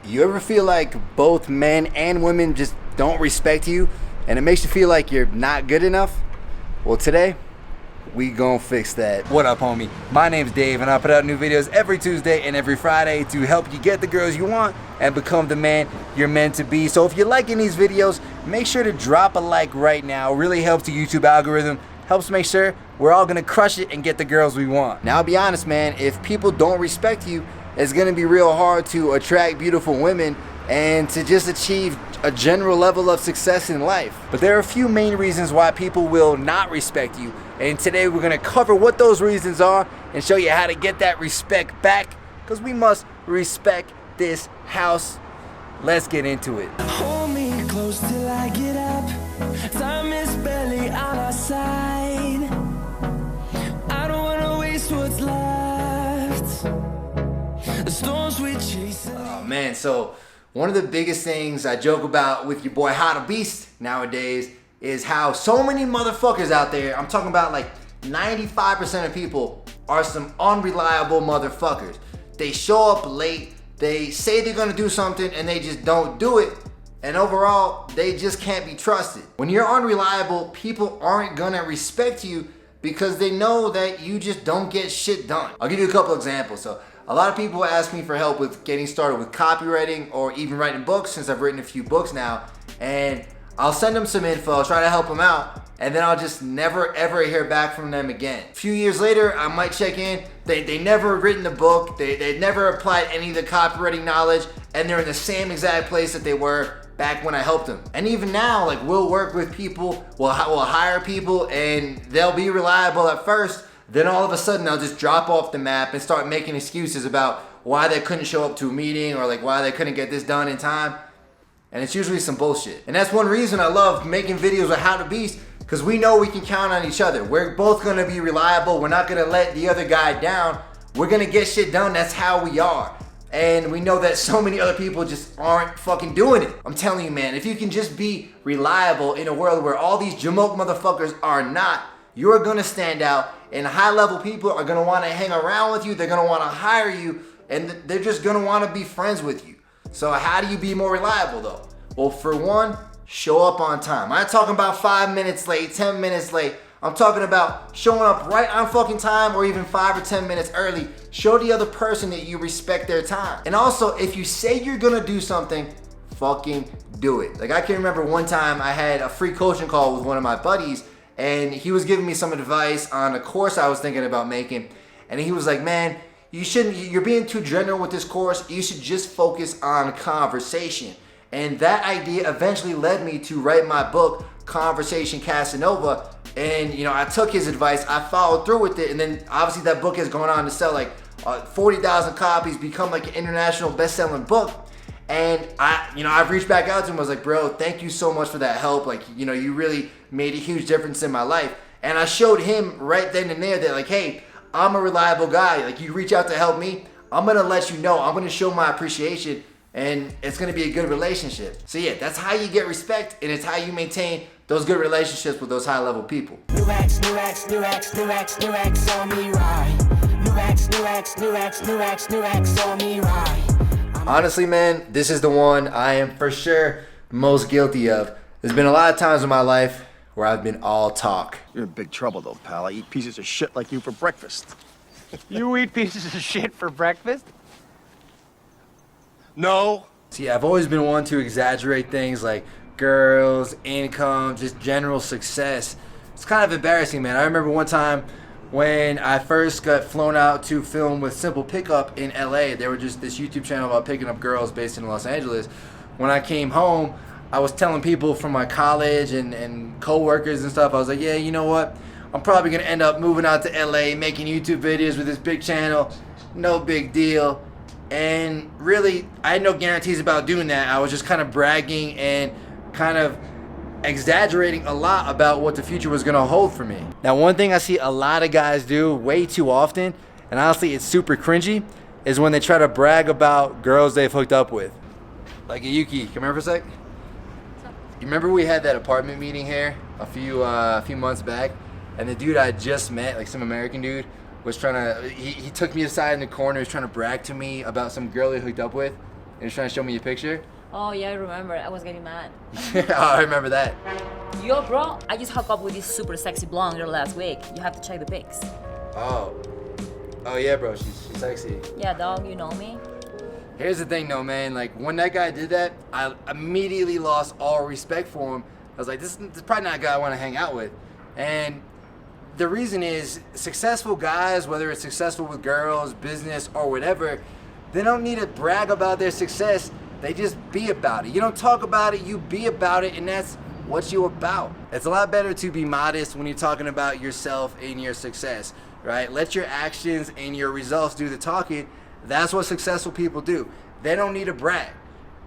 You ever feel like both men and women just don't respect you and it makes you feel like you're not good enough? Well, today, we gon' fix that. What up, homie? My name's Dave and I put out new videos every Tuesday and every Friday to help you get the girls you want and become the man you're meant to be. So if you're liking these videos, make sure to drop a like right now. It really helps the YouTube algorithm. Helps make sure we're all gonna crush it and get the girls we want. Now, I'll be honest, man, if people don't respect you, it's gonna be real hard to attract beautiful women and to just achieve a general level of success in life. But there are a few main reasons why people will not respect you. And today we're gonna cover what those reasons are and show you how to get that respect back, because we must respect this house. Let's get into it. Hold me close till I get up. Time is barely on our side. I don't wanna waste what's left. The storms we chase. Oh man, so one of the biggest things I joke about with your boy How to Beast nowadays is how so many motherfuckers out there, I'm talking about like 95% of people, are some unreliable motherfuckers. They show up late, they say they're gonna do something and they just don't do it. And overall, they just can't be trusted. When you're unreliable, people aren't gonna respect you because they know that you just don't get shit done. I'll give you a couple examples. So a lot of people ask me for help with getting started with copywriting or even writing books, since I've written a few books now. And I'll send them some info, try to help them out, and then I'll just never ever hear back from them again. A few years later, I might check in. They never written the book, they never applied any of the copywriting knowledge, and they're in the same exact place that they were back when I helped them. And even now, like, we'll work with people, we'll hire people, and they'll be reliable at first. Then all of a sudden, they'll just drop off the map and start making excuses about why they couldn't show up to a meeting or like why they couldn't get this done in time. And it's usually some bullshit. And that's one reason I love making videos with How to Beast, because we know we can count on each other. We're both gonna be reliable. We're not gonna let the other guy down. We're gonna get shit done. That's how we are. And we know that so many other people just aren't fucking doing it. I'm telling you, man, if you can just be reliable in a world where all these jamoke motherfuckers are not, you're gonna stand out, and high-level people are gonna wanna hang around with you, they're gonna wanna hire you, and they're just gonna wanna be friends with you. So how do you be more reliable though? Well, for one, show up on time. I'm not talking about 5 minutes late, 10 minutes late. I'm talking about showing up right on fucking time, or even 5 or 10 minutes early. Show the other person that you respect their time. And also, if you say you're gonna do something, fucking do it. Like, I can remember one time I had a free coaching call with one of my buddies, and he was giving me some advice on a course I was thinking about making. And he was like, man, you're being too general with this course. You should just focus on conversation. And that idea eventually led me to write my book, Conversation Casanova. And you know, I took his advice, I followed through with it, and then obviously that book has gone on to sell like 40,000 copies, become like an international best-selling book. And I've reached back out to him. I was like, bro, thank you so much for that help. Like, you know, you really made a huge difference in my life. And I showed him right then and there that, like, hey, I'm a reliable guy. Like, you reach out to help me, I'm gonna let you know. I'm gonna show my appreciation, and it's gonna be a good relationship. So yeah, that's how you get respect, and it's how you maintain those good relationships with those high-level people. New X, new X, new X, new X, new X on me right. New X, new X, new X, new X, new X on me right. Honestly, man, this is the one I am for sure most guilty of. There's been a lot of times in my life where I've been all talk. You're in big trouble, though, pal. I eat pieces of shit like you for breakfast. You eat pieces of shit for breakfast? No. See, I've always been one to exaggerate things like girls, income, just general success. It's kind of embarrassing, man. I remember one time when I first got flown out to film with Simple Pickup in LA. They were just this YouTube channel about picking up girls based in Los Angeles. When I came home, I was telling people from my college and co-workers and stuff, I was like, yeah, you know what? I'm probably gonna end up moving out to LA, making YouTube videos with this big channel. No big deal. And really, I had no guarantees about doing that. I was just kind of bragging and kind of exaggerating a lot about what the future was gonna hold for me. Now, one thing I see a lot of guys do way too often, and honestly it's super cringy, is when they try to brag about girls they've hooked up with. Like, Yuki, come here for a sec. You remember we had that apartment meeting here a few months back, and the dude I just met, like some American dude, was trying to, he took me aside in the corner, he was trying to brag to me about some girl he hooked up with. You're trying to show me your picture? Oh yeah, I remember. I was getting mad. Oh, I remember that. Yo, bro, I just hooked up with this super sexy blonde girl last week. You have to check the pics. Oh. Oh yeah, bro, she's sexy. Yeah, dog, you know me. Here's the thing though, man, like when that guy did that, I immediately lost all respect for him. I was like, this is probably not a guy I want to hang out with. And the reason is, successful guys, whether it's successful with girls, business, or whatever, they don't need to brag about their success. They just be about it. You don't talk about it, you be about it, and that's what you about. It's a lot better to be modest when you're talking about yourself and your success, right? Let your actions and your results do the talking. That's what successful people do. They don't need to brag.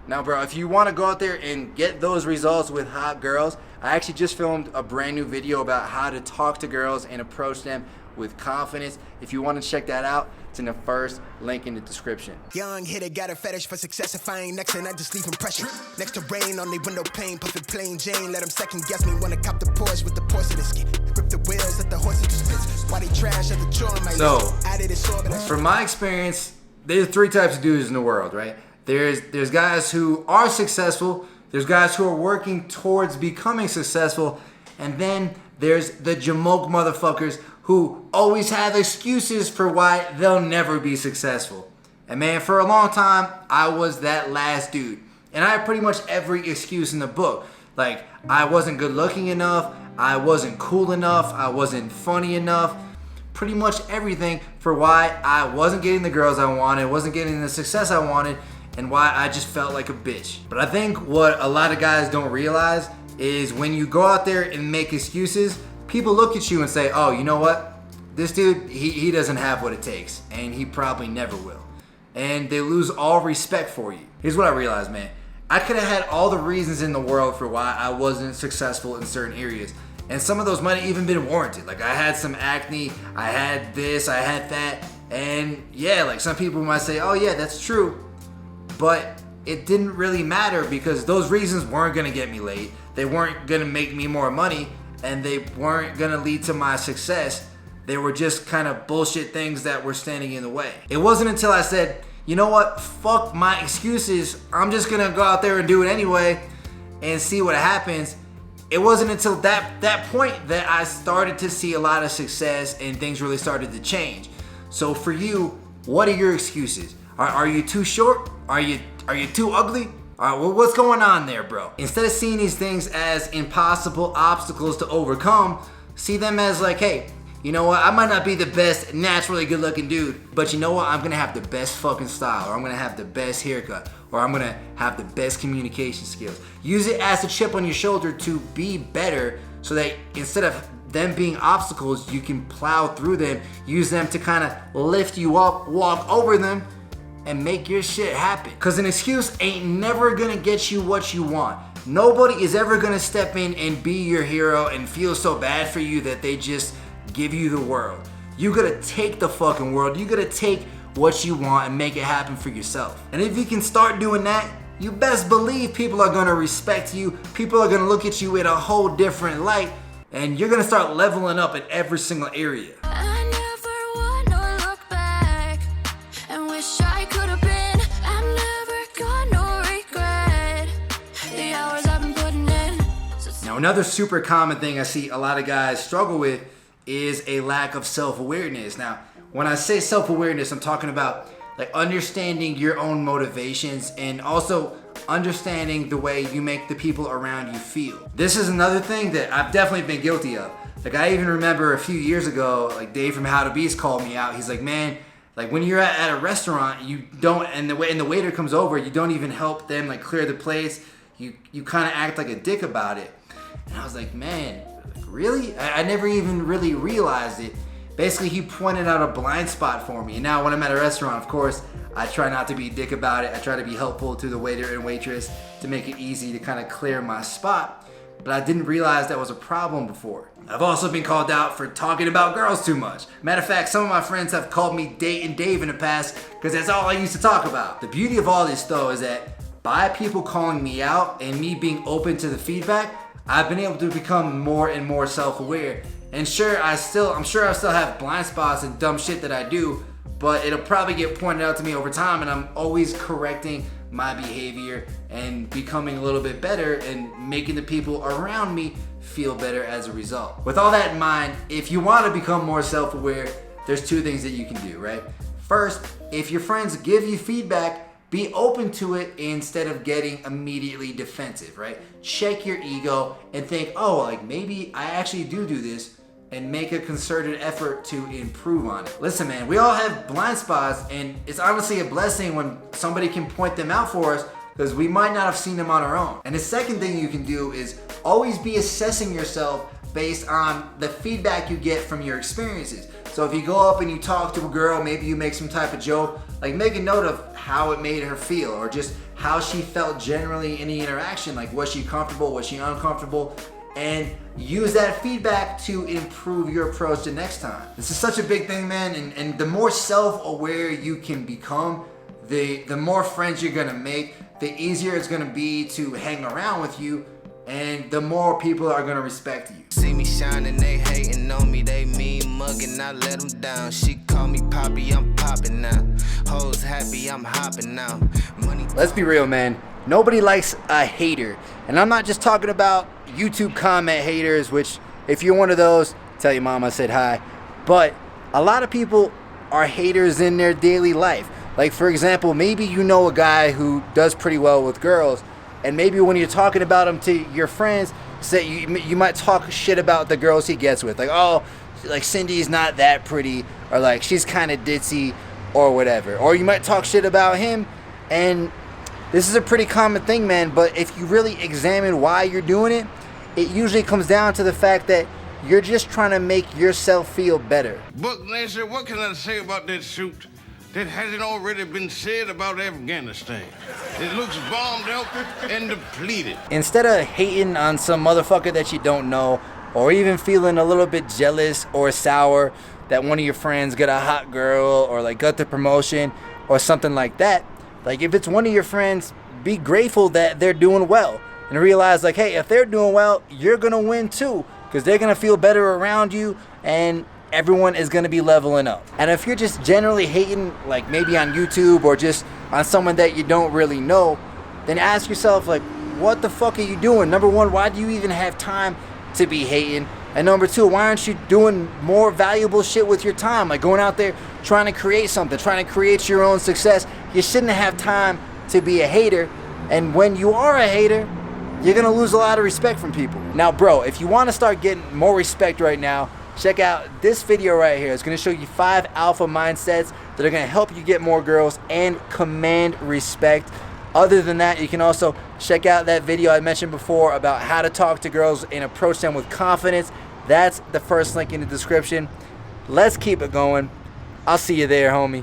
Now, bro, if you want to go out there and get those results with hot girls, I actually just filmed a brand new video about how to talk to girls and approach them with confidence. If you want to check that out, it's in the first link in the description. Young hitter got a fetish for success. If I ain't next, and I just leave impression. Next to rain, on the window pane, puffin' plain Jane. Let them second guess me. Wanna cop the Porsche with the porcelain skin. Rip the wheels, let the horses just spits. Why they trash at the jaw in my So, added it so from my experience, there's three types of dudes in the world, right? There's guys who are successful. There's guys who are working towards becoming successful. And then there's the jamoke motherfuckers who always have excuses for why they'll never be successful. And man, for a long time, I was that last dude. And I had pretty much every excuse in the book. Like, I wasn't good looking enough, I wasn't cool enough, I wasn't funny enough. Pretty much everything for why I wasn't getting the girls I wanted, wasn't getting the success I wanted, and why I just felt like a bitch. But I think what a lot of guys don't realize is when you go out there and make excuses, people look at you and say, oh, you know what? This dude, he doesn't have what it takes, and he probably never will. And they lose all respect for you. Here's what I realized, man. I could have had all the reasons in the world for why I wasn't successful in certain areas. And some of those might have even been warranted. Like, I had some acne, I had this, I had that. And yeah, like some people might say, oh yeah, that's true. But it didn't really matter because those reasons weren't gonna get me laid. They weren't gonna make me more money, and they weren't gonna lead to my success. They were just kind of bullshit things that were standing in the way. It wasn't until I said, you know what, fuck my excuses. I'm just gonna go out there and do it anyway and see what happens. It wasn't until that point that I started to see a lot of success and things really started to change. So for you, what are your excuses? Are you too short? Are you too ugly? Well, what's going on there, bro? Instead of seeing these things as impossible obstacles to overcome, see them as like, hey, you know what? I might not be the best naturally good looking dude, but you know what? I'm gonna have the best fucking style, or I'm gonna have the best haircut, or I'm gonna have the best communication skills. Use it as a chip on your shoulder to be better so that instead of them being obstacles, you can plow through them, use them to kind of lift you up, walk over them, and make your shit happen. Cause an excuse ain't never gonna get you what you want. Nobody is ever gonna step in and be your hero and feel so bad for you that they just give you the world. You gotta take the fucking world. You gotta take what you want and make it happen for yourself. And if you can start doing that, you best believe people are gonna respect you. People are gonna look at you in a whole different light, and you're gonna start leveling up in every single area. I never wanna look back and wish I could have been. I'm never gonna regret the hours I've been putting in. Now, another super common thing I see a lot of guys struggle with is a lack of self-awareness. Now, when I say self-awareness, I'm talking about like understanding your own motivations and also understanding the way you make the people around you feel. This is another thing that I've definitely been guilty of. Like, I even remember a few years ago, like Dave from How to Beast called me out. He's like, man, like when you're at a restaurant, you don't, and the waiter comes over, you don't even help them like clear the plates. You kind of act like a dick about it. And I was like, man, really? I never even really realized it. Basically, he pointed out a blind spot for me. And now when I'm at a restaurant, of course, I try not to be a dick about it. I try to be helpful to the waiter and waitress to make it easy to kind of clear my spot. But I didn't realize that was a problem before. I've also been called out for talking about girls too much. Matter of fact, some of my friends have called me Dating Dave in the past because that's all I used to talk about. The beauty of all this though is that by people calling me out and me being open to the feedback, I've been able to become more and more self-aware. And sure, I'm sure I still have blind spots and dumb shit that I do, but it'll probably get pointed out to me over time, and I'm always correcting my behavior and becoming a little bit better and making the people around me feel better as a result. With all that in mind, if you want to become more self-aware, there's two things that you can do, right? First, if your friends give you feedback, be open to it instead of getting immediately defensive, right? Check your ego and think, oh, like maybe I actually do this, and make a concerted effort to improve on it. Listen, man, we all have blind spots, and it's honestly a blessing when somebody can point them out for us, because we might not have seen them on our own. And the second thing you can do is always be assessing yourself based on the feedback you get from your experiences. So if you go up and you talk to a girl, maybe you make some type of joke, like make a note of how it made her feel, or just how she felt generally in the interaction. Like, was she comfortable, was she uncomfortable? And use that feedback to improve your approach the next time. This is such a big thing, man, and the more self-aware you can become, the more friends you're gonna make, the easier it's gonna be to hang around with you, and the more people are gonna respect you. See me shining, they hating on me, they mean mugging, I let them down. She call me Poppy, I'm popping now. Hoes happy, I'm hopping now. Money. Let's be real, man. Nobody likes a hater. And I'm not just talking about YouTube comment haters, which if you're one of those, tell your mom I said hi. But a lot of people are haters in their daily life. Like, for example, maybe you know a guy who does pretty well with girls, and maybe when you're talking about him to your friends, say you might talk shit about the girls he gets with. Like, oh, like Cindy's not that pretty, or like she's kind of ditzy, or whatever. Or you might talk shit about him, and this is a pretty common thing, man, but if you really examine why you're doing it, it usually comes down to the fact that you're just trying to make yourself feel better. Buck Nasser, what can I say about that suit that hasn't already been said about Afghanistan? It looks bombed out and depleted. Instead of hating on some motherfucker that you don't know, or even feeling a little bit jealous or sour that one of your friends got a hot girl or like got the promotion or something like that, like if it's one of your friends, be grateful that they're doing well and realize like, hey, if they're doing well, you're gonna win too, because they're gonna feel better around you and everyone is gonna be leveling up. And if you're just generally hating, like maybe on YouTube or just on someone that you don't really know, then ask yourself like, what the fuck are you doing? Number one, why do you even have time to be hating? And number two, why aren't you doing more valuable shit with your time? Like going out there trying to create something, trying to create your own success. You shouldn't have time to be a hater. And when you are a hater, you're gonna lose a lot of respect from people. Now, bro, if you wanna start getting more respect right now, check out this video right here. It's gonna show you 5 alpha mindsets that are gonna help you get more girls and command respect. Other than that, you can also check out that video I mentioned before about how to talk to girls and approach them with confidence. That's the first link in the description. Let's keep it going. I'll see you there, homie.